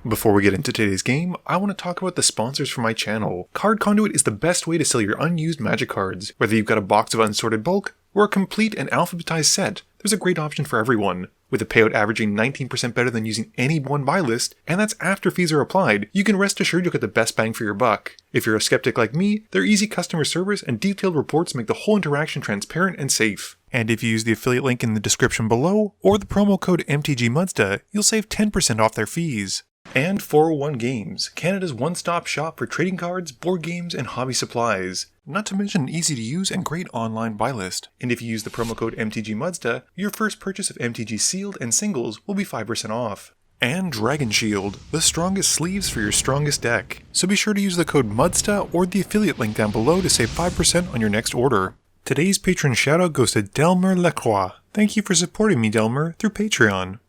Before we get into today's game, I want to talk about the sponsors for my channel. Card Conduit is the best way to sell your unused Magic cards. Whether you've got a box of unsorted bulk, or a complete and alphabetized set, there's a great option for everyone. With a payout averaging 19% better than using any one buy list, and that's after fees are applied, you can rest assured you'll get the best bang for your buck. If you're a skeptic like me, their easy customer service and detailed reports make the whole interaction transparent and safe. And if you use the affiliate link in the description below, or the promo code MTGMUDSTA, you'll save 10% off their fees. And 401 Games, Canada's one-stop shop for trading cards, board games, and hobby supplies. Not to mention an easy-to-use and great online buy list. And if you use the promo code MTGMUDSTA, your first purchase of MTG Sealed and Singles will be 5% off. And Dragon Shield, the strongest sleeves for your strongest deck. So be sure to use the code MUDSTA or the affiliate link down below to save 5% on your next order. Today's patron shoutout goes to Delmer Lacroix. Thank you for supporting me, Delmer, through Patreon.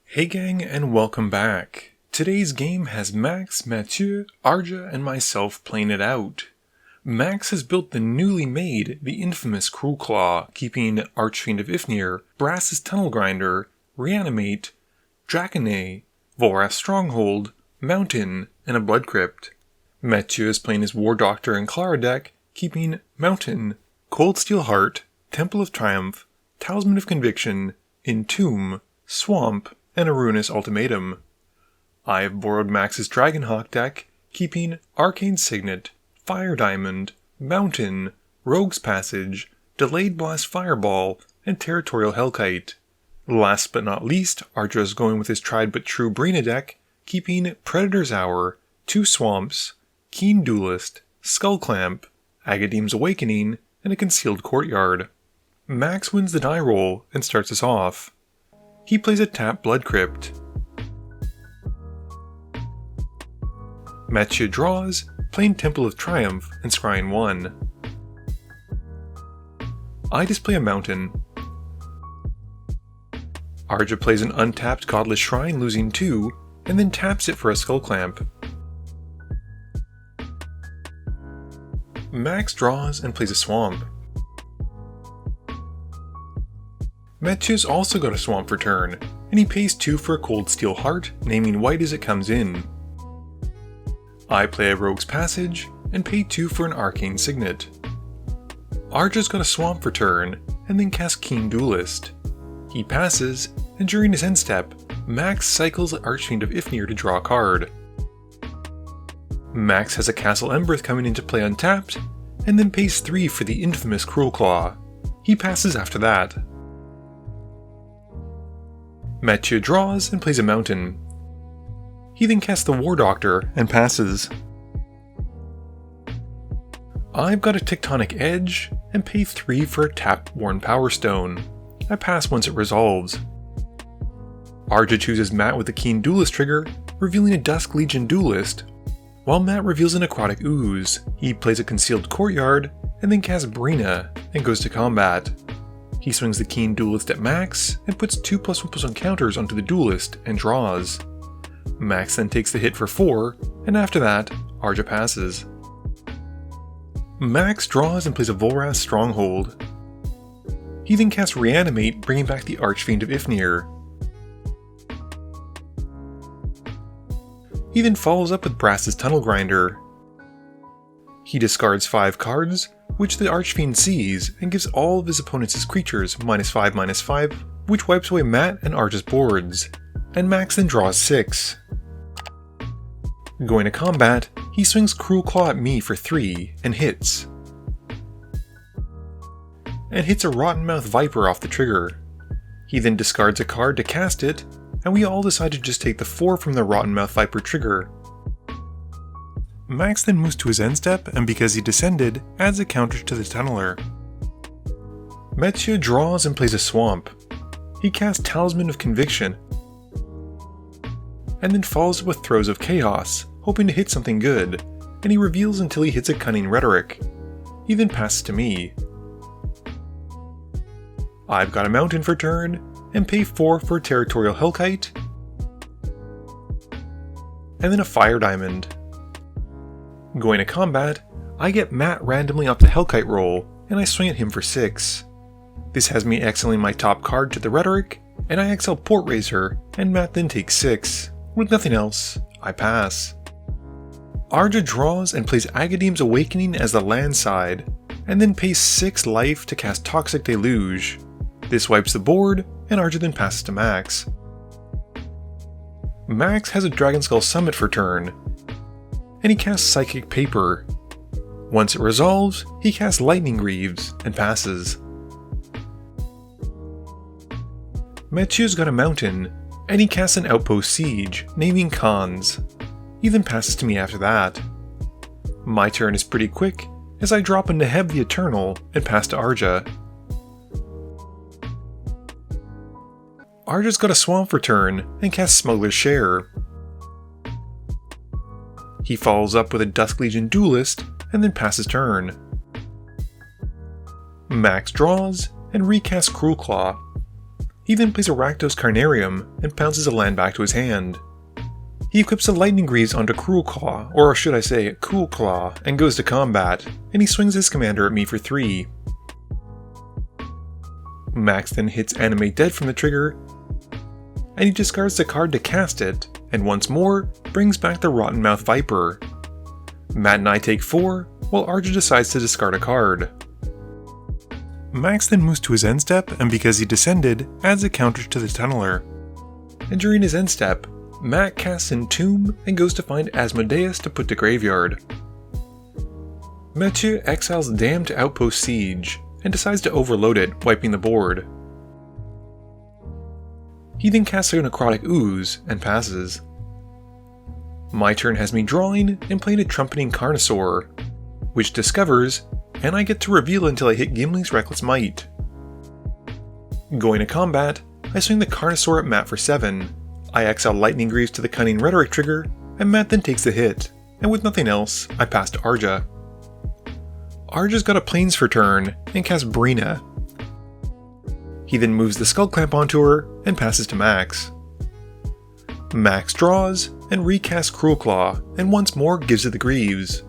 Hey gang, and welcome back. Today's game has Max, Mathieu, Arja, and myself playing it out. Max has built the newly made, the infamous Cruelclaw, keeping Archfiend of Ifnir, Brass's Tunnel Grinder, Reanimate, Draconhawk, Volrath's Stronghold, Mountain, and a Blood Crypt. Mathieu is playing his War Doctor and Clara deck, keeping Mountain, Cold Steel Heart, Temple of Triumph, Talisman of Conviction, Entomb, Swamp, and a Ruinous Ultimatum. I have borrowed Max's Dragonhawk deck, keeping Arcane Signet, Fire Diamond, Mountain, Rogue's Passage, Delayed Blast Fireball, and Territorial Hellkite. Last but not least, Arja is going with his tried but true Breena deck, keeping Predator's Hour, 2 Swamps, Keen Duelist, Skullclamp, Agadeem's Awakening, and a Concealed Courtyard. Max wins the die roll and starts us off. He plays a tap Blood Crypt. Mathieu draws, playing Temple of Triumph and scrying 1. I display a Mountain. Arja plays an untapped Godless Shrine, losing 2, and then taps it for a Skullclamp. Max draws and plays a Swamp. Mathieu's also got a Swamp for turn, and he pays 2 for a Cold Steel Heart, naming white as it comes in. I play a Rogue's Passage, and pay 2 for an Arcane Signet. Arja's got a Swamp for turn, and then casts Keen Duelist. He passes, and during his end step, Max cycles Archfiend of Ifnir to draw a card. Max has a Castle Embereth coming into play untapped, and then pays 3 for the infamous Cruelclaw. He passes after that. Mathieu draws and plays a Mountain. He then casts the War Doctor and passes. I've got a Tectonic Edge and pay 3 for a tapped Worn Power Stone. I pass once it resolves. Arja chooses Matt with the Keen Duelist trigger, revealing a Dusk Legion Duelist, while Matt reveals an Necrotic Ooze. He plays a Concealed Courtyard and then casts Breena and goes to combat. He swings the Keen Duelist at Max and puts 2+1/+1 counters onto the Duelist and draws. Max then takes the hit for 4, and after that, Arja passes. Max draws and plays a Volrath's Stronghold. He then casts Reanimate, bringing back the Archfiend of Ifnir. He then follows up with Brass's Tunnel Grinder. He discards 5 cards, which the Archfiend sees, and gives all of his opponents' creatures -5/-5, which wipes away Matt and Arja's boards. And Max then draws 6. Going to combat, he swings Cruelclaw at me for 3, and hits. And hits a Rottenmouth Viper off the trigger. He then discards a card to cast it, and we all decide to just take the 4 from the Rottenmouth Viper trigger. Max then moves to his end step, and because he descended, adds a counter to the Tunneler. Mathieu draws and plays a Swamp. He casts Talisman of Conviction, and then follows up with Throes of Chaos, hoping to hit something good, and he reveals until he hits a Cunning Rhetoric. He then passes to me. I've got a Mountain for turn, and pay 4 for a Territorial Hellkite, and then a Fire Diamond. Going to combat, I get Matt randomly off the Hellkite roll, and I swing at him for 6. This has me exiling my top card to the Rhetoric, and I exile Portraiser, and Matt then takes 6. With nothing else, I pass. Arja draws and plays Agadeem's Awakening as the land side, and then pays 6 life to cast Toxic Deluge. This wipes the board, and Arja then passes to Max. Max has a Dragonskull Summit for turn, and he casts Psychic Paper. Once it resolves, he casts Lightning Greaves and passes. Mathieu's got a mountain, and he casts an Outpost Siege, naming Khans. He then passes to me after that. My turn is pretty quick, as I drop into Neheb the Eternal and pass to Arja. Arja's got a Swamp for turn and casts Smuggler's Share. He follows up with a Dusk Legion Duelist and then passes turn. Max draws and recasts Cruelclaw. He then plays a Rakdos Carnarium and bounces a land back to his hand. He equips a Lightning Greaves onto Cruelclaw, or should I say Cruelclaw, and goes to combat, and he swings his commander at me for 3. Max then hits Animate Dead from the trigger, and he discards the card to cast it, and once more, brings back the Rottenmouth Viper. Matt and I take 4, while Arja decides to discard a card. Max then moves to his end step, and because he descended, adds a counter to the Tunneler. And during his end step, Matt casts Entomb and goes to find Asmodeus to put to graveyard. Mathieu exiles Damned to Outpost Siege, and decides to overload it, wiping the board. He then casts a Necrotic Ooze and passes. My turn has me drawing and playing a Trumpeting Carnosaur, which discovers, and I get to reveal until I hit Gimli's Reckless Might. Going to combat, I swing the Carnosaur at Matt for 7. I exile Lightning Greaves to the Cunning Rhetoric trigger, and Matt then takes the hit, and with nothing else, I pass to Arja. Arja's got a Plains for turn, and casts Breena. He then moves the Skull Clamp onto her, and passes to Max. Max draws, and recasts Cruelclaw, and once more gives it the Greaves.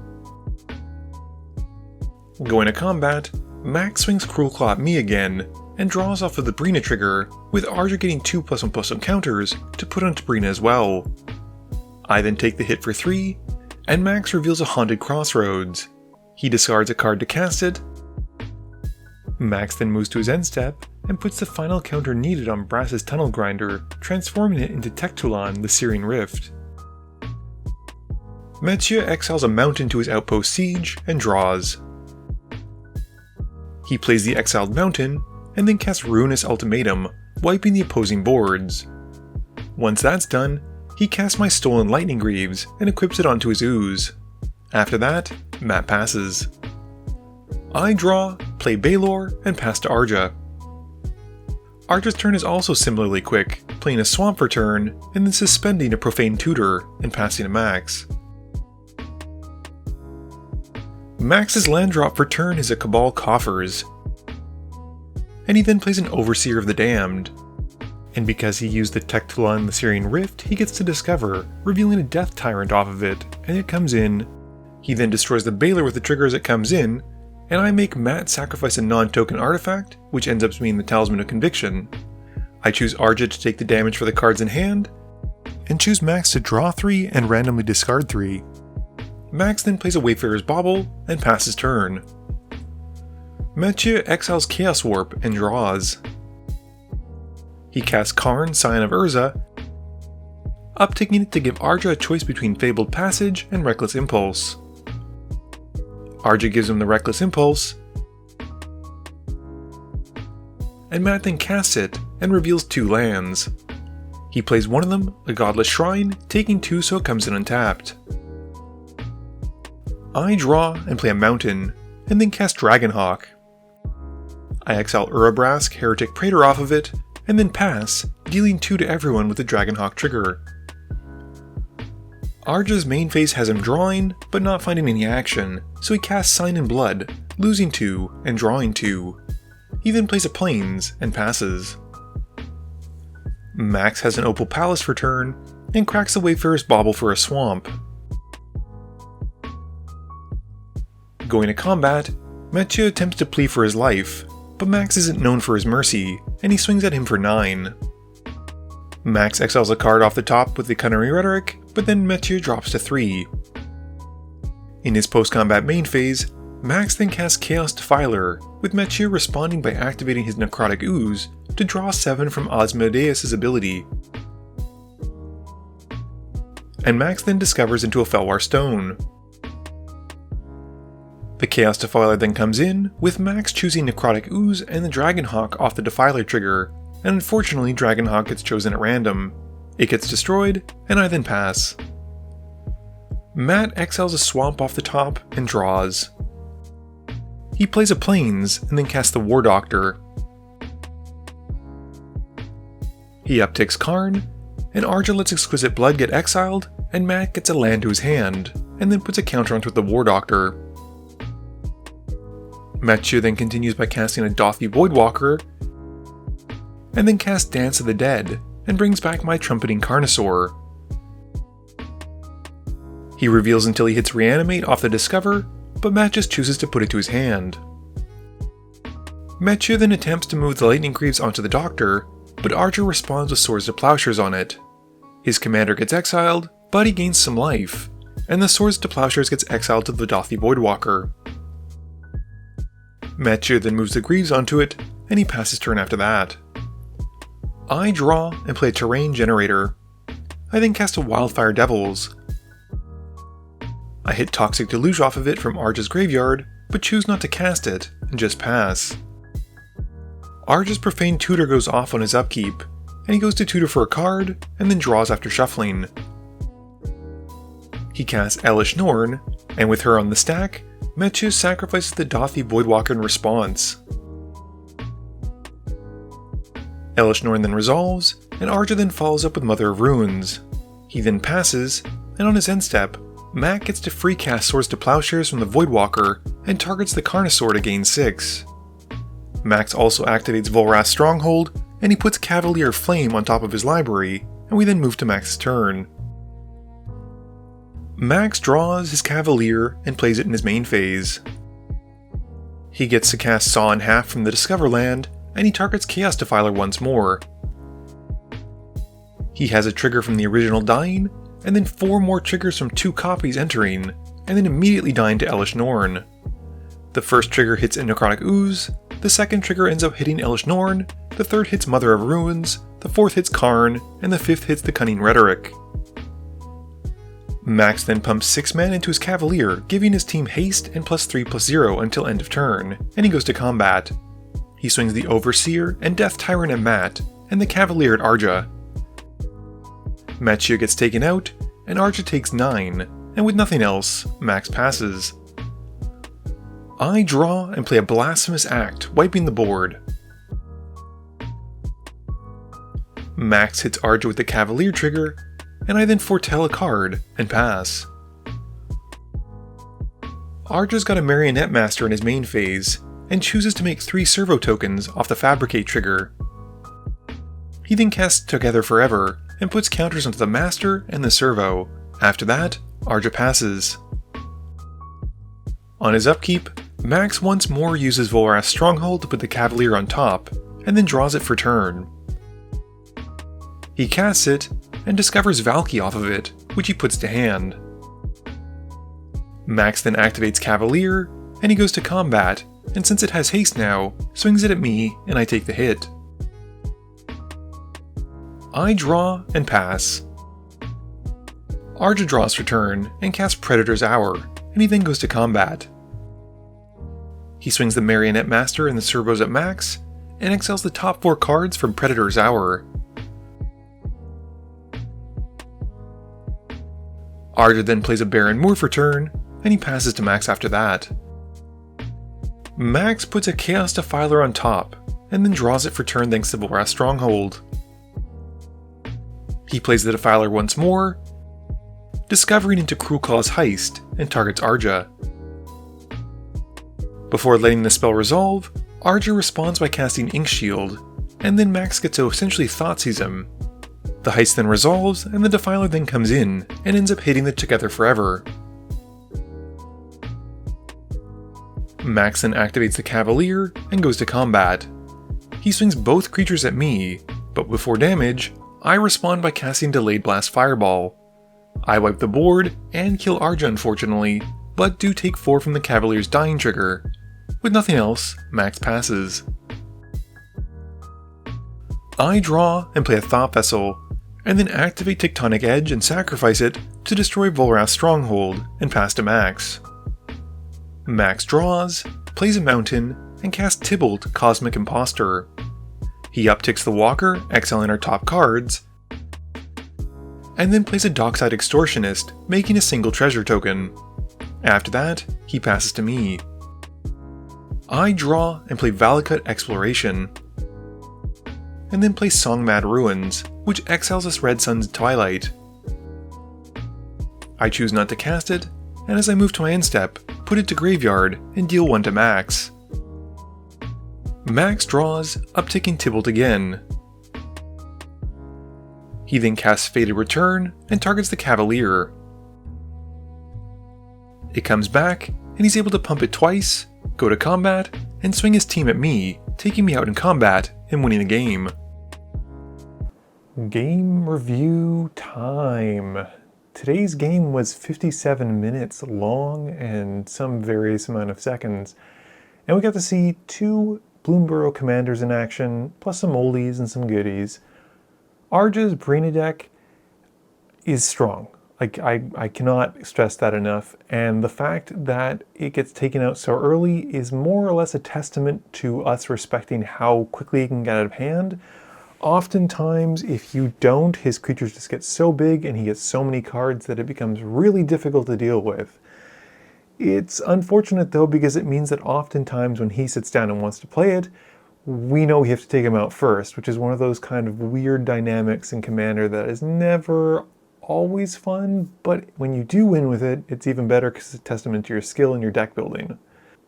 Going to combat, Max swings Cruelclaw at me again, and draws off of the Breena trigger, with Arja getting 2+1/+1 counters to put onto Breena as well. I then take the hit for 3, and Max reveals a Haunted Crossroads. He discards a card to cast it. Max then moves to his end step, and puts the final counter needed on Brass's Tunnel Grinder, transforming it into Tectulon, the Searing Rift. Mathieu exiles a mountain to his Outpost Siege, and draws. He plays the exiled mountain, and then casts Ruinous Ultimatum, wiping the opposing boards. Once that's done, he casts my Stolen Lightning Greaves and equips it onto his Ooze. After that, Matt passes. I draw, play Balor, and pass to Arja. Arja's turn is also similarly quick, playing a Swamp for turn, and then suspending a Profane Tutor and passing to Max. Max's land drop for turn is a Cabal Coffers, and he then plays an Overseer of the Damned. And because he used the Tectulon, the Searing Rift, he gets to discover, revealing a Death Tyrant off of it, and it comes in. He then destroys the Baylor with the trigger as it comes in, and I make Matt sacrifice a non-token artifact, which ends up being the Talisman of Conviction. I choose Arja to take the damage for the cards in hand, and choose Max to draw 3 and randomly discard 3. Max then plays a Wayfarer's Bauble and passes turn. Mathieu exiles Chaos Warp and draws. He casts Karn, Scion of Urza, uptaking it to give Arja a choice between Fabled Passage and Reckless Impulse. Arja gives him the Reckless Impulse, and Matt then casts it and reveals 2 lands. He plays one of them, a Godless Shrine, taking 2 so it comes in untapped. I draw and play a mountain, and then cast Dragonhawk. I exile Urabrask, Heretic Praetor off of it, and then pass, dealing 2 to everyone with the Dragonhawk trigger. Arja's main phase has him drawing, but not finding any action, so he casts Sign in Blood, losing 2 and drawing 2. He then plays a Plains and passes. Max has an Opal Palace for turn, and cracks the Wayfarer's Bauble for a Swamp. Going to combat, Mathieu attempts to plead for his life, but Max isn't known for his mercy, and he swings at him for 9. Max exiles a card off the top with the Culinary Rhetoric, but then Mathieu drops to 3. In his post-combat main phase, Max then casts Chaos Defiler, with Mathieu responding by activating his Necrotic Ooze to draw 7 from Asmodeus' ability. And Max then discovers into a Felwar Stone. The Chaos Defiler then comes in, with Max choosing Necrotic Ooze and the Dragonhawk off the Defiler trigger, and unfortunately Dragonhawk gets chosen at random. It gets destroyed, and I then pass. Matt exiles a Swamp off the top and draws. He plays a Plains and then casts the War Doctor. He upticks Karn, and Arja lets Exquisite Blood get exiled, and Matt gets a land to his hand, and then puts a counter onto the War Doctor. Mathieu then continues by casting a Dothy Voidwalker, and then casts Dance of the Dead, and brings back my Trumpeting Carnosaur. He reveals until he hits Reanimate off the Discover, but Matt just chooses to put it to his hand. Mathieu then attempts to move the Lightning Greaves onto the Doctor, but Arja responds with Swords to Plowshares on it. His commander gets exiled, but he gains some life, and the Swords to Plowshares gets exiled to the Dothy Voidwalker. Mathieu then moves the Greaves onto it, and he passes turn after that. I draw and play a Terrain Generator. I then cast a Wildfire Devils. I hit Toxic Deluge off of it from Arja's graveyard, but choose not to cast it, and just pass. Arja's Profane Tutor goes off on his upkeep, and he goes to tutor for a card, and then draws after shuffling. He casts Elish Norn, and with her on the stack, Mathieu sacrifices the Dothy Voidwalker in response. Elish Norn then resolves, and Arja then follows up with Mother of Ruins. He then passes, and on his end step, Matt gets to free cast Swords to Plowshares from the Voidwalker and targets the Carnosaur to gain 6. Max also activates Volrath's Stronghold, and he puts Cavalier Flame on top of his library, and we then move to Max's turn. Max draws his Cavalier and plays it in his main phase. He gets to cast Saw in Half from the Discover land, and he targets Chaos Defiler once more. He has a trigger from the original dying, and then 4 more triggers from 2 copies entering, and then immediately dying to Elish Norn. The first trigger hits a Necrotic Ooze, the second trigger ends up hitting Elish Norn, the third hits Mother of Ruins, the fourth hits Karn, and the fifth hits the Cunning Rhetoric. Max then pumps 6 mana into his Cavalier, giving his team haste and +3/+0 until end of turn, and he goes to combat. He swings the Overseer and Death Tyrant at Matt, and the Cavalier at Arja. Mathieu gets taken out, and Arja takes 9, and with nothing else, Max passes. I draw and play a Blasphemous Act, wiping the board. Max hits Arja with the Cavalier trigger, and I then foretell a card and pass. Arja's got a Marionette Master in his main phase, and chooses to make 3 servo tokens off the Fabricate trigger. He then casts Together Forever, and puts counters onto the Master and the Servo. After that, Arja passes. On his upkeep, Max once more uses Volrath's Stronghold to put the Cavalier on top, and then draws it for turn. He casts it, and discovers Valky off of it, which he puts to hand. Max then activates Cavalier, and he goes to combat, and since it has haste now, swings it at me, and I take the hit. I draw and pass. Arja draws for turn, and casts Predator's Hour, and he then goes to combat. He swings the Marionette Master and the Servos at Max, and exiles the top 4 cards from Predator's Hour. Arja then plays a Baron Moor for turn, and he passes to Max after that. Max puts a Chaos Defiler on top, and then draws it for turn thanks to Volrath's Stronghold. He plays the Defiler once more, discovering into Cruelclaw's Heist, and targets Arja. Before letting the spell resolve, Arja responds by casting Ink Shield, and then Max gets to essentially Thoughtseize him. The Heist then resolves, and the Defiler then comes in, and ends up hitting the Together Forever. Max then activates the Cavalier, and goes to combat. He swings both creatures at me, but before damage, I respond by casting Delayed Blast Fireball. I wipe the board and kill Arja unfortunately, but do take 4 from the Cavalier's dying trigger. With nothing else, Max passes. I draw and play a Thought Vessel, and then activate Tectonic Edge and sacrifice it to destroy Volrath's Stronghold and pass to Max. Max draws, plays a Mountain, and casts Tybalt, Cosmic Impostor. He upticks the Walker, exiling our top cards, and then plays a Dockside Extortionist, making a single treasure token. After that, he passes to me. I draw and play Valakut Exploration, and then play Songmad Ruins, which exiles us Red Sun's Twilight. I choose not to cast it, and as I move to my end step, put it to Graveyard and deal 1 to Max. Max draws, upticking Tybalt again. He then casts Fated Return and targets the Cavalier. It comes back, and he's able to pump it twice, go to combat, and swing his team at me, taking me out in combat and winning the game. Game review time. Today's game was 57 minutes long and some various amount of seconds, and we got to see 2 Bloomburrow commanders in action, plus some oldies and some goodies. Arja's Breena deck is strong. Like, I cannot stress that enough, and the fact that it gets taken out so early is more or less a testament to us respecting how quickly it can get out of hand. Oftentimes, if you don't, his creatures just get so big and he gets so many cards that it becomes really difficult to deal with. It's unfortunate though, because it means that oftentimes when he sits down and wants to play it, we know we have to take him out first, which is one of those kind of weird dynamics in Commander that is never always fun, but when you do win with it, it's even better because it's a testament to your skill and your deck building.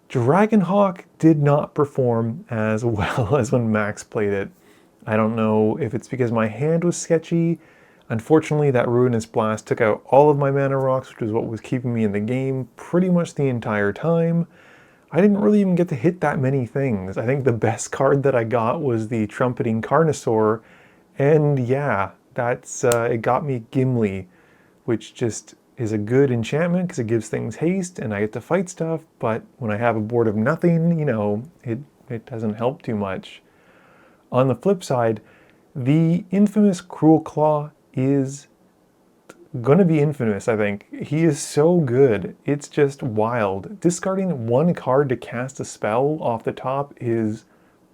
Dragonhawk did not perform as well as when Max played it. I don't know if it's because my hand was sketchy. Unfortunately, that Ruinous Blast took out all of my mana rocks, which is what was keeping me in the game pretty much the entire time. I didn't really even get to hit that many things. I think the best card that I got was the Trumpeting Carnosaur, and yeah, it got me Gimli, which just is a good enchantment because it gives things haste and I get to fight stuff, but when I have a board of nothing, you know, it doesn't help too much. On the flip side, the infamous Cruelclaw is going to be infamous, I think. He is so good. It's just wild. Discarding 1 card to cast a spell off the top is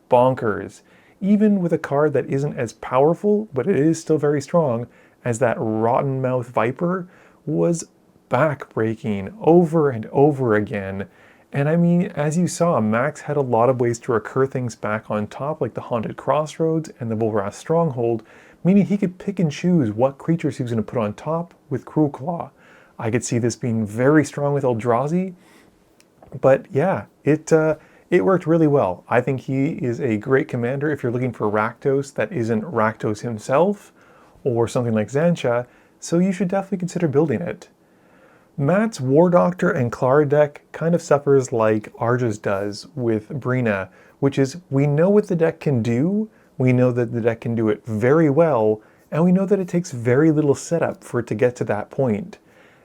bonkers. Even with a card that isn't as powerful, but it is still very strong, as that Rotten Mouth Viper, was backbreaking over and over again. And I mean, as you saw, Max had a lot of ways to recur things back on top, like the Haunted Crossroads and the Volrath Stronghold, meaning he could pick and choose what creatures he was going to put on top with Cruelclaw. I could see this being very strong with Eldrazi, but yeah, it worked really well. I think he is a great commander if you're looking for Rakdos that isn't Rakdos himself, or something like Xantcha, so you should definitely consider building it. Matt's War Doctor and Clara deck kind of suffers like Arja's does with Breena, which is we know what the deck can do, we know that the deck can do it very well, and we know that it takes very little setup for it to get to that point.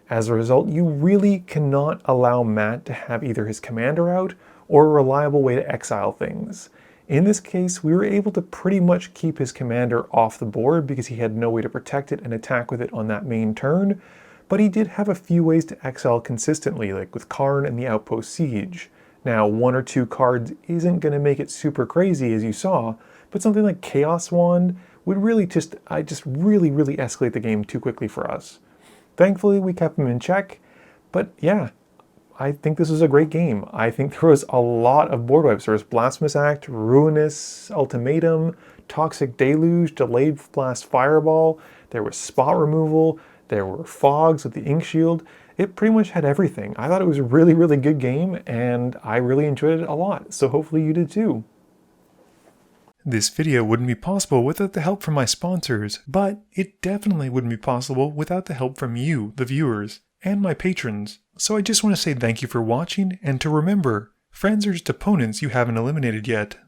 As a result, you really cannot allow Matt to have either his commander out or a reliable way to exile things. In this case, we were able to pretty much keep his commander off the board because he had no way to protect it and attack with it on that main turn, but he did have a few ways to exile consistently, like with Karn and the Outpost Siege. Now, 1 or 2 cards isn't going to make it super crazy, as you saw, but something like Chaos Wand would really just really escalate the game too quickly for us. Thankfully, we kept him in check, but yeah, I think this was a great game. I think there was a lot of board wipes. There was Blasphemous Act, Ruinous Ultimatum, Toxic Deluge, Delayed Blast Fireball, there was spot removal, there were fogs with the Ink Shield. It pretty much had everything. I thought it was a really good game, and I really enjoyed it a lot, so hopefully you did too. This video wouldn't be possible without the help from my sponsors, but it definitely wouldn't be possible without the help from you, the viewers, and my patrons. So I just want to say thank you for watching, and to remember, friends are just opponents you haven't eliminated yet.